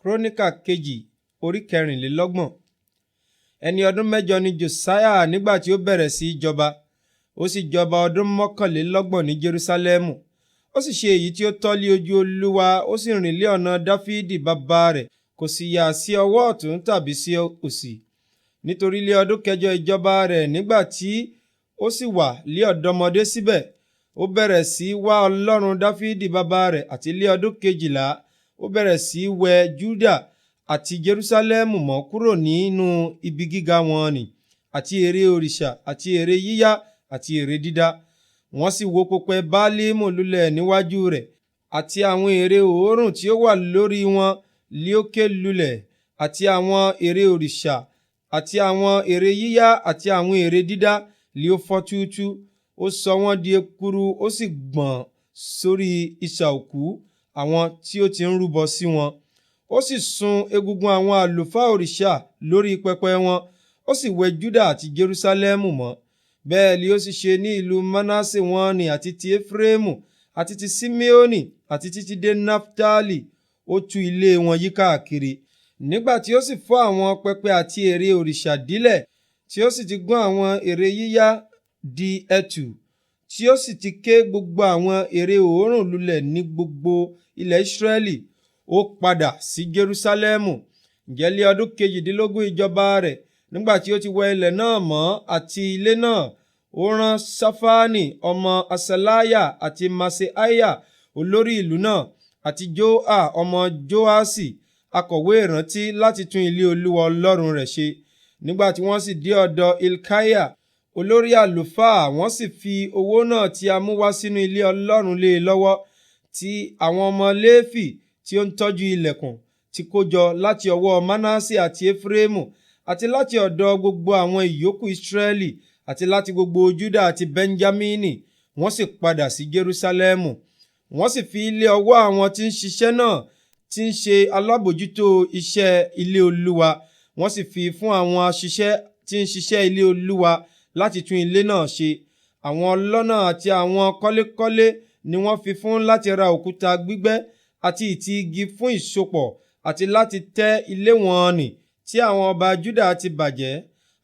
Kronika kejì orí 24. Ẹni ọdún 8 ni Josiah nígbà tí ó bẹ̀rẹ̀ sí jọba. Ó sì jọba ọdún 29 ní Jerusalemu. Ó sì ṣe èyí tí ó tọ́ lé ojú Olúwa, ó sì rìn lé ọ̀nà Dáfídì bàbá rẹ̀, kò sì yà sí ọwọ́ ọ̀tún tàbí sí òsì. Nítorí lé ọdún 9 ìjọba rẹ̀, nígbà tí ó sì wà lé ọ̀dọ́mọdé síbẹ̀, ó bẹ̀rẹ̀ sí wá Ọlọ́run Dáfídì bàbá rẹ̀, àti lé ọdún 12 ó bẹ̀rẹ̀ sí wẹ Júdà àti Jerúsálẹ́mù mọ́ kúrò nínú ibi gíga wọn nì, àti ère òrìṣà, àti ère yíyá, àti ère dídá. Wọ́n sì wó pẹpẹ Báálímù lulẹ̀ níwájú rẹ̀, àti àwọn ère òórùn tí ó wà lórí wọn lí ó ké lulẹ̀, àti àwọn ère òrìṣà, àti àwọn ère yíyá, àti àwọn ère dídá lí ó fọ́ túútúú. Ó sọ wọ́n di ekuru, ó sì gbọ̀n sórí isà òkú àwọn tí ó ti ń rúbọ sí wọn. Ó sì sun egungun àwọn àlùfáà òrìṣà lórí pẹpẹ wọn. Ó sì wẹ Júdà àti Jerúsálẹ́mù mọ́. Bẹ́ẹ̀ ni ó sì ṣe ní ìlú Manase wọn ni, àti ti Efraimu, àti ti Simeoni, àti títí dé Naftali. Ó tú ilé wọn yí káàkiri. Nígbà tí ó sì fọ́ àwọn pẹpẹ àti ère òrìṣà dílẹ̀, tí ó sì ti gún àwọn ère yíyá di ẹ̀tù, tí ó sì ti ké gbogbo àwọn ère òórùn lulẹ̀ ní gbogbo ilẹ̀ Israẹli, ó padà sí Jerúsálẹ́mù. Ǹjẹ́ lé ọdún 18 ìjọba rẹ̀, nígbà tí ó ti wẹ ilẹ̀ náà mọ́ àti ilé náà, ó rán Ṣafani ọmọ Asaliah àti Maaseiah olórí ìlú náà, àti Joa ọmọ Joasi akọ̀wé ìrántí, láti tún ilé Olúwa Ọlọ́run rẹ̀ ṣe. Nígbà tí wọ́n sì dé ọ̀dọ̀ Hilkiah olórí àlùfáà, wọ́n sì fi owó náà tí a mú wá sínú ilé Ọlọ́run lé e lọ́wọ́, tí àwọn ọmọ Léfì tí ó ń tọ́jú ilẹ̀kùn ti kó jọ láti ọwọ́ Manase àti Efraimu, àti láti ọ̀dọ̀ gbogbo àwọn ìyókù Israẹli, àti láti gbogbo Júdà àti Benjamini. Wọ́n sì padà sí Jerúsálẹ́mù. Wọ́n sì fi lé ọwọ́ àwọn tí ń ṣiṣẹ́ náà, tí ń ṣe alábòjútó iṣẹ́ ilé Olúwa. Wọ́n sì fi fún àwọn aṣiṣẹ́ tí ń ṣiṣẹ́ ilé Olúwa láti tún ilé náà ṣe. Àwọn ọlọ́nà àti àwọn kọ́lékọ́lé ni wọ́n fi fún láti ra òkúta gbígbẹ́ àti ìtì igi fún ìsopọ̀, àti láti tẹ́ ilé wọn nì tí àwọn ọba Júdà ti bàjẹ́.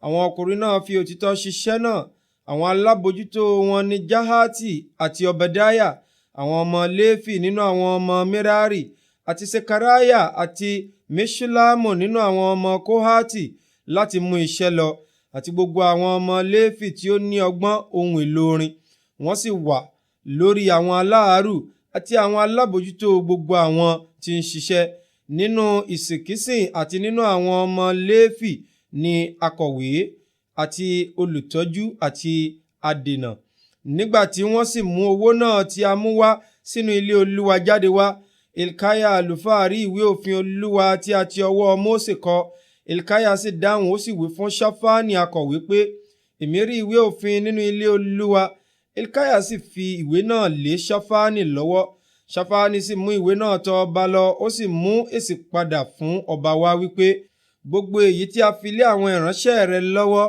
Àwọn ọkùnrin náà fi òtítọ́ ṣiṣẹ́ náà. Àwọn alábòjútó wọn ni Jahati àti Obadiah. Àwọn ọmọ Léfì nínú àwọn ọmọ Merari, àti Sekariah àti Meṣullamu nínú àwọn ọmọ Kohati, láti mú iṣẹ́ lọ, àti gbogbo àwọn ọmọ Léfì tí ó ní ọgbọ́n ohun èlò orin. Wọ́n sì wà lórí àwọn aláàárù àti àwọn alábòjútó gbogbo àwọn tí ń ṣiṣẹ́ nínú ìsìnkísìn, àti nínú àwọn ọmọ Léfì ni akọ̀wé àti olùtọ́jú àti adènà. Nígbà tí wọ́n sì mú owó náà tí a mú wá sínú ilé Olúwa jáde wá, Hilkiah àlùfáà rí ìwé òfin Olúwa tí a ti ọwọ́ Mósè kọ. Hilkiah sì dáhùn, ó sì wí fún Ṣafani akọ̀wé pé, èmi rí ìwé òfin nínú ilé Olúwa. Hilkiah sì fi ìwé náà lé Ṣafani lọ́wọ́. Ṣafani sì mú ìwé náà tọ̀ ọba lọ, ó sì mú èsì padà fún ọba wá wípé, gbogbo èyí tí a fi lé àwọn ìránṣẹ́ rẹ lọ́wọ́,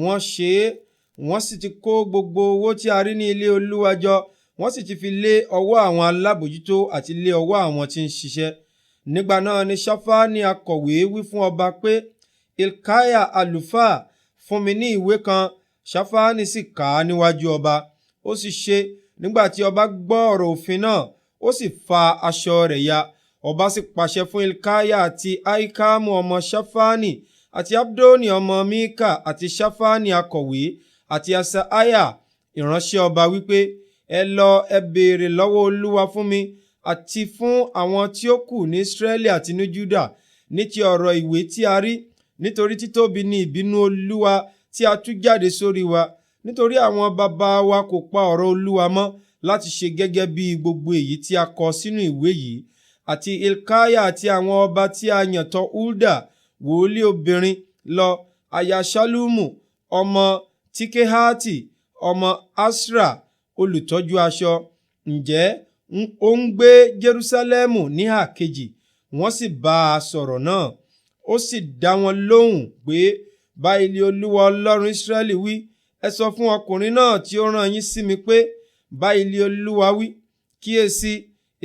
wọ́n ṣe é. Wọ́n sì ti kó gbogbo owó tí a rí ní ilé Olúwa jọ, wọ́n sì ti fi lé ọwọ́ àwọn alábòjútó àti lé ọwọ́ àwọn tí ń ṣiṣẹ́. Nígbà náà ni Ṣafani akọ̀wé wí fún ọba pé, Hilkiah àlùfáà fún mi ní ìwé kan. Ṣafani sì kà á níwájú ọba. Ó sì ṣe, nígbà tí ọba gbọ́ ọ̀rọ̀ òfin náà, ó sì fa aṣọ rẹ̀ ya. Ọba sì pàṣẹ fún Hilkiah àti Ahikamu ọmọ Ṣafani, àti Abdoni ọmọ Mika, àti Ṣafani akọ̀wé, àti Asaiah ìránṣẹ́ ọba wípé, ẹ lọ, ẹ béèrè lọ́wọ́ Olúwa fún mi àti fún àwọn tí ó kù ní Israẹli àti ní Júdà ní ti ọ̀rọ̀ ìwé tí a rí, nítorí títóbi ni ìbínú Olúwa tí a tú jáde sórí wa, nítorí àwọn baba wa kò pa ọ̀rọ̀ Olúwa mọ́ láti ṣe gẹ́gẹ́ bí gbogbo èyí tí a kọ sínú ìwé yìí. Àti Hilkiah àti àwọn ọba tí a yàn tọ̀ Huldah wòlíì obìnrin lọ, aya Ṣallumu ọmọ Tikehati ọmọ Asra olùtọ́jú aṣọ. Ǹjẹ́ ó ń gbé Jerúsálẹ́mù níhà kejì. Wọ́n sì bá a sọ̀rọ̀ náà. Ó sì dá wọn lóhùn pé, báyìí ni Olúwa Ọlọ́run Israẹli wí, ẹ sọ fún ọkùnrin náà tí ó rán yín sí mi pé, báyìí ni Olúwa wí, kíyèsí,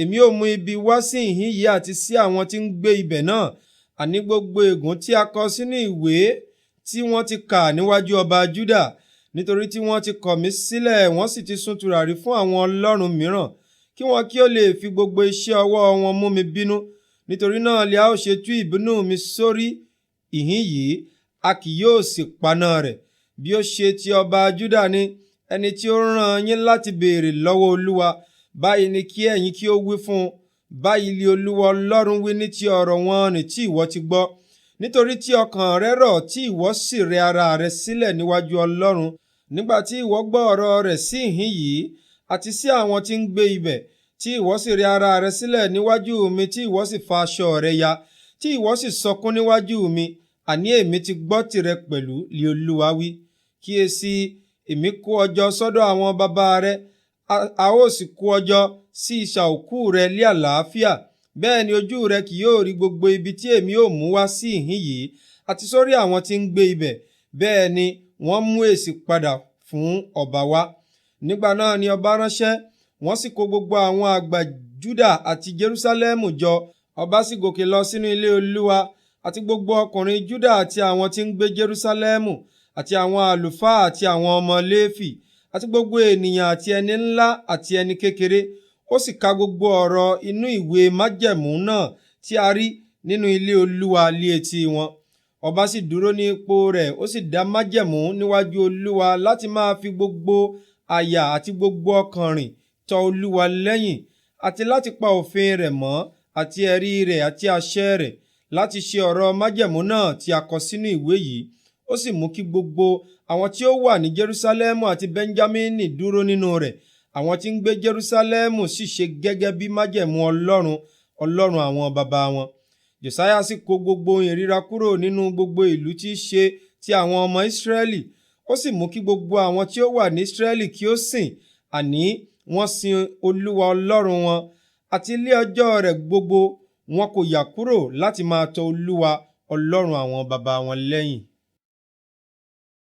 èmi ó mú ibi wá sí ìhín yìí àti sí àwọn tí ń gbé ibẹ̀ náà, àní gbogbo ègún tí a kọ sínú ìwé tí wọ́n ti kà níwájú ọba Júdà, nítorí tí wọ́n ti kọ̀ mí sílẹ̀, wọ́n sì ti sun tùràrí fún àwọn ọlọ́run mìíràn, kí wọn kí ó lè fi gbogbo iṣẹ́ ọwọ́ wọn mú mi bínú. Nítorí náà lè a ó ṣe tú ìbínú mi sórí ìhín yìí, a kì yóò sì paná rẹ̀. Bí ó ṣe ti ọba Júdà ni, ẹni tí ó rán yín láti béèrè lọ́wọ́ Olúwa, báyìí ni kí ẹ̀yin kí ó wí fún un. Báyìí li Olúwa Ọlọ́run wí ní ti ọ̀rọ̀ wọn nì tí ìwọ ti gbọ́. Nítorí tí ọkàn rẹ rọ̀ tí ìwọ sì rẹ ara rẹ sílẹ̀ níwájú Ọlọ́run, nígbà tí ìwọ gbọ́ ọ̀rọ̀ rẹ̀ sí ìhín yìí àti sí àwọn tí ń gbé ibẹ̀, tí ìwọ sì rẹ ara rẹ sílẹ̀ níwájú mi, tí ìwọ sì fa aṣọ rẹ ya, tí ìwọ sì sọkún níwájú mi, àní èmi ti gbọ́ tìrẹ pẹ̀lú, li Olúwa wí. Kíyèsí, èmi kó ọ jọ sọ́dọ̀ àwọn baba rẹ, a ó sì kó ọ jọ sí isà òkú rẹ ní àlàáfíà. Bẹ́ẹ̀ ni ojú rẹ kì yóò rí gbogbo ibi tí èmi ó mú wá sí ìhín yìí àti sórí àwọn tí ń gbé ibẹ̀. Bẹ́ẹ̀ ni wọ́n mú èsì padà fún ọba wá. Nígbà náà ni ọba ránṣẹ́, wọ́n sì kó gbogbo àwọn àgbà Júdà àti Jerúsálẹ́mù jọ. Ọba sì gòkè lọ sínú ilé Olúwa, àti gbogbo ọkùnrin Júdà àti àwọn tí ń gbé Jerúsálẹ́mù, àti àwọn àlùfáà àti àwọn ọmọ Léfì, àti gbogbo ènìyàn àti ẹni ńlá àti ẹni kékeré. Ó sì ka gbogbo ọ̀rọ̀ inú ìwé májẹ̀mú náà tí a rí nínú ilé Olúwa lé etí wọn. Ọba sì dúró ní ipò rẹ̀, ó sì dá májẹ̀mú níwájú Olúwa láti máa fi gbogbo àyà àti gbogbo ọkàn rìn tọ Olúwa lẹ́yìn, àti láti pa òfin rẹ̀ mọ́ àti ẹ̀rí rẹ̀ àti àṣẹ rẹ̀, láti ṣe ọ̀rọ̀ májẹ̀mú náà tí a kọ sínú ìwé yìí. Ó sì mú kí gbogbo àwọn tí ó wà ní Jerúsálẹ́mù àti Bẹ́ńjámínì dúró nínú rẹ̀. Àwọn tí ń gbé Jerúsálẹ́mù sì ṣe gẹ́gẹ́ bí májẹ̀mú Ọlọ́run àwọn baba wọn. Josiah sì kó gbogbo ìríra kúrò nínú gbogbo ìlú tí í ṣe ti àwọn ọmọ Ísírẹ́lì. Ó sì mú kí gbogbo àwọn tí ó wà ní Ísírẹ́lì kí ó sìn, àní wọ́n sin Olúwa Ọlọ́run wọn, àti ilé ọjọ́ rẹ̀ gbogbo. Wọn kò yà kúrò láti máa tọ Olúwa Ọlọ́run àwọn baba wọn lẹ́yìn.